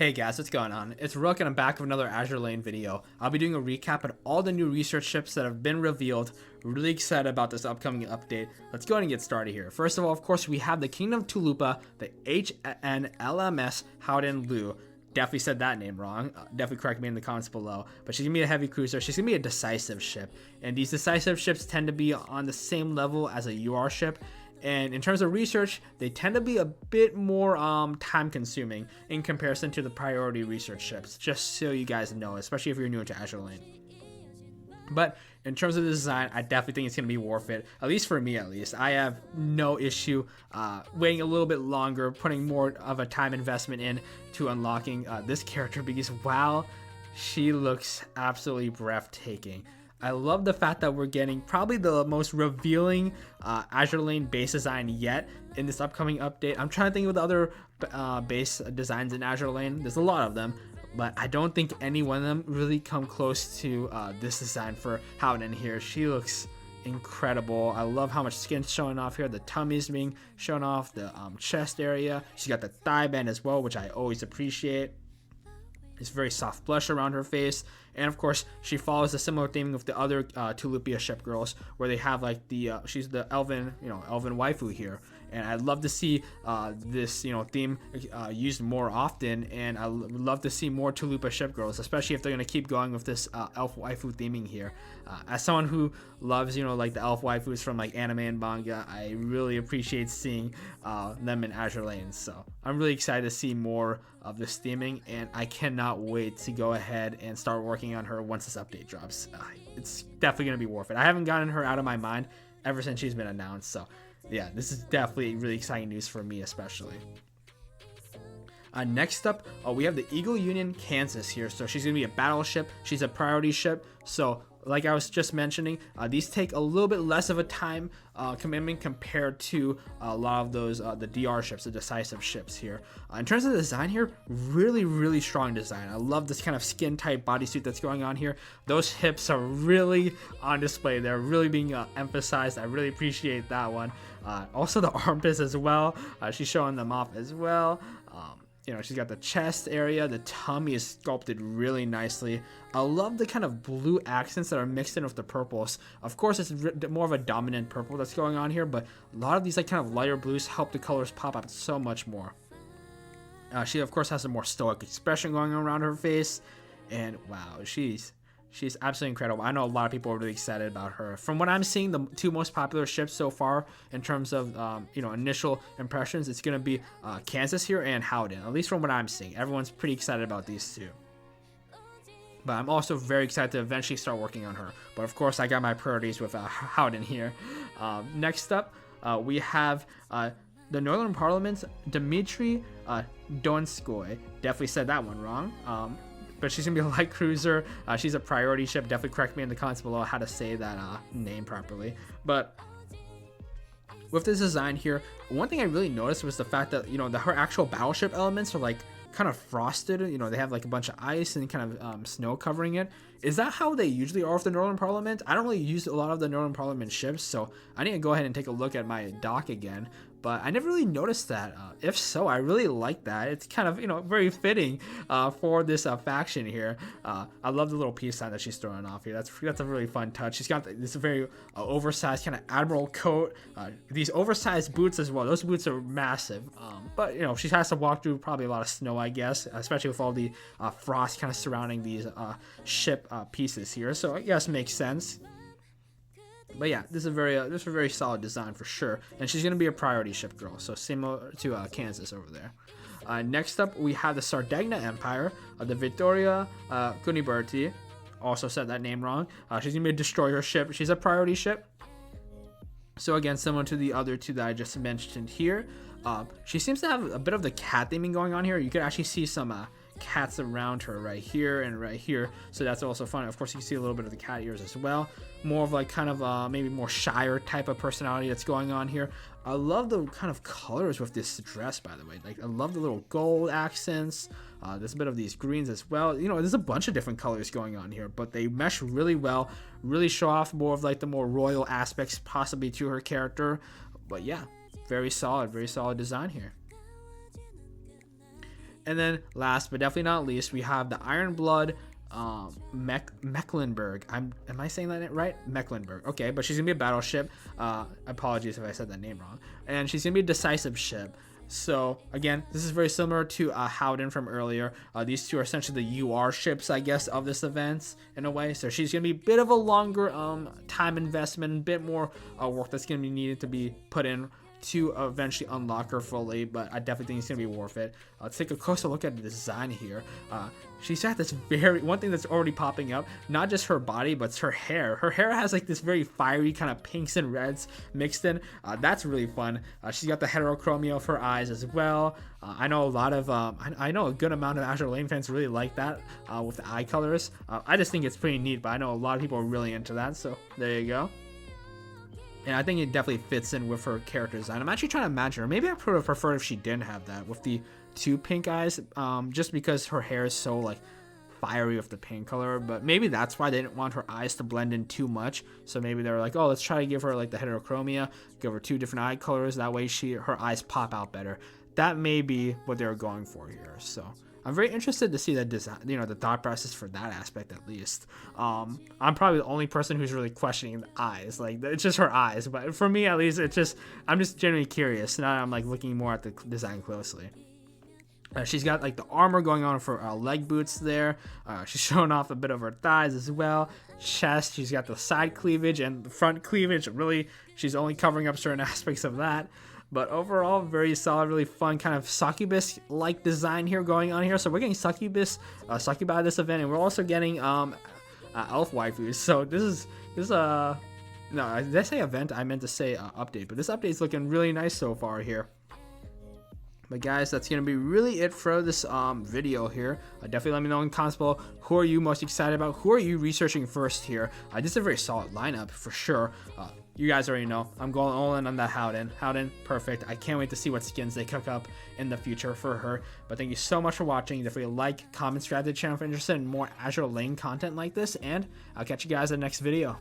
Hey guys, what's going on? It's Rook and I'm back with another Azur Lane video. I'll be doing a recap of all the new research ships that have been revealed. Really excited about this upcoming update. Let's go ahead and get started here. First of all, of course, we have the Kingdom of Tulupa, the HNLMS Gouden Leeuw. Definitely said that name wrong. Definitely correct me in the comments below. But she's going to be a heavy cruiser. She's going to be a decisive ship. And these decisive ships tend to be on the same level as a UR ship. And in terms of research, they tend to be a bit more time consuming in comparison to the priority research ships, just so you guys know, especially if you're new to Azur Lane. But in terms of the design, I definitely think it's going to be worth it, at least for me at least. I have no issue waiting a little bit longer, putting more of a time investment in to unlocking this character because, wow, she looks absolutely breathtaking. I love the fact that we're getting probably the most revealing Azur Lane base design yet in this upcoming update. I'm trying to think of the other base designs in Azur Lane. There's a lot of them, but I don't think any one of them really come close to this design for Gouden here. She looks incredible. I love how much skin's showing off here. The tummy's being shown off, the chest area. She's got the thigh band as well, which I always appreciate. It's very soft blush around her face, and of course she follows a similar theme with the other Tulipia ship girls, where they have like the she's the elven waifu here, and I'd love to see this theme used more often, and I would love to see more Tulupa ship girls, especially if they're gonna keep going with this elf waifu theming here. As someone who loves like the elf waifus from like anime and manga, I really appreciate seeing them in Azur Lane. So I'm really excited to see more of this theming, and I cannot wait to go ahead and start working on her once this update drops. It's definitely gonna be worth it. I haven't gotten her out of my mind ever since she's been announced, so yeah, this is definitely really exciting news for me especially. Next up, we have the Eagle Union Kansas here. So she's going to be a battleship. She's a priority ship. So like I was just mentioning, these take a little bit less of a time commitment compared to a lot of those the DR ships, the decisive ships here. In terms of the design here, really strong design. I love this kind of skin tight bodysuit that's going on here. Those hips are really on display. They're really being emphasized. I really appreciate that one. Also the armpits as well. She's showing them off as well. She's got the chest area. The tummy is sculpted really nicely. I love the kind of blue accents that are mixed in with the purples. Of course, it's more of a dominant purple that's going on here, but a lot of these like kind of lighter blues help the colors pop out so much more. She of course has a more stoic expression going on around her face, and wow, she's absolutely incredible. I know a lot of people are really excited about her. From what I'm seeing, the two most popular ships so far in terms of initial impressions, it's going to be Kansas here and Gouden. At least from what I'm seeing, everyone's pretty excited about these two. But I'm also very excited to eventually start working on her. But of course, I got my priorities with Gouden here. Next up, we have the Northern Parliament's Dmitri Donskoi. Definitely said that one wrong. But she's going to be a light cruiser. She's a priority ship. Definitely correct me in the comments below how to say that name properly. But with this design here, one thing I really noticed was the fact that, her actual battleship elements are like kind of frosted. They have like a bunch of ice and kind of snow covering it. Is that how they usually are with the Northern Parliament? I don't really use a lot of the Northern Parliament ships, so I need to go ahead and take a look at my dock again. But I never really noticed that. If so, I really like that. It's kind of, very fitting for this faction here. I love the little peace sign that she's throwing off here. That's a really fun touch. She's got this very oversized kind of admiral coat. These oversized boots as well. Those boots are massive. But, she has to walk through probably a lot of snow, I guess, especially with all the frost kind of surrounding these ship pieces here. So I guess it makes sense. But yeah, this is a very solid design for sure, and she's gonna be a priority ship girl, so similar to Kansas over there. Next up, we have the Sardegna Empire, the Vittorio Cuniberti. Also said that name wrong. She's gonna be a destroyer ship. She's a priority ship. So again, similar to the other two that I just mentioned here. She seems to have a bit of the cat theming going on here. You can actually see some cats around her right here and right here, so that's also fun. Of course, you can see a little bit of the cat ears as well. More of like kind of maybe more shyer type of personality that's going on here. I love the kind of colors with this dress, by the way. Like, I love the little gold accents. There's a bit of these greens as well. There's a bunch of different colors going on here, but they mesh really well, really show off more of like the more royal aspects possibly to her character. But yeah, very solid design here. And then last but definitely not least, we have the Iron Blood Mecklenburg. Am I saying that right? Mecklenburg. Okay, but she's gonna be a battleship. Apologies if I said that name wrong. And she's gonna be a decisive ship. So again, this is very similar to Howden from earlier. These two are essentially the UR ships, I guess, of this event in a way. So she's gonna be a bit of a longer time investment, a bit more work that's gonna be needed to be put in to eventually unlock her fully, but I definitely think it's gonna be worth it. Let's take a closer look at the design here. She's got this one thing that's already popping up, not just her body, but it's her hair. Her hair has like this very fiery kind of pinks and reds mixed in. That's really fun. She's got the heterochromia of her eyes as well. I know a lot of, I know a good amount of Azur Lane fans really like that with the eye colors. I just think it's pretty neat, but I know a lot of people are really into that, so there you go. And I think it definitely fits in with her character design. I'm actually trying to imagine her. Maybe I would have preferred if she didn't have that with the 2 pink eyes, just because her hair is so like fiery with the pink color. But maybe that's why they didn't want her eyes to blend in too much. So maybe they were like, oh, let's try to give her like the heterochromia, give her 2 different eye colors. That way her eyes pop out better. That may be what they were going for here. So I'm very interested to see the design, the thought process for that aspect at least. I'm probably the only person who's really questioning the eyes. Like, it's just her eyes. But for me, at least, I'm just genuinely curious. Now I'm like looking more at the design closely. She's got like the armor going on for leg boots there. She's showing off a bit of her thighs as well. Chest, she's got the side cleavage and the front cleavage. Really, she's only covering up certain aspects of that. But overall, very solid, really fun kind of succubus-like design here going on here. So we're getting succubi this event, and we're also getting elf waifus. So this is no, did I say event? I meant to say update. But this update is looking really nice so far here. But guys, that's going to be really it for this video here. Definitely let me know in the comments below, who are you most excited about? Who are you researching first here? This is a very solid lineup for sure. You guys already know I'm going all in on that Howden. Howden, perfect. I can't wait to see what skins they cook up in the future for her. But thank you so much for watching. Definitely like, comment, subscribe to the channel if you're interested in more Azur Lane content like this. And I'll catch you guys in the next video.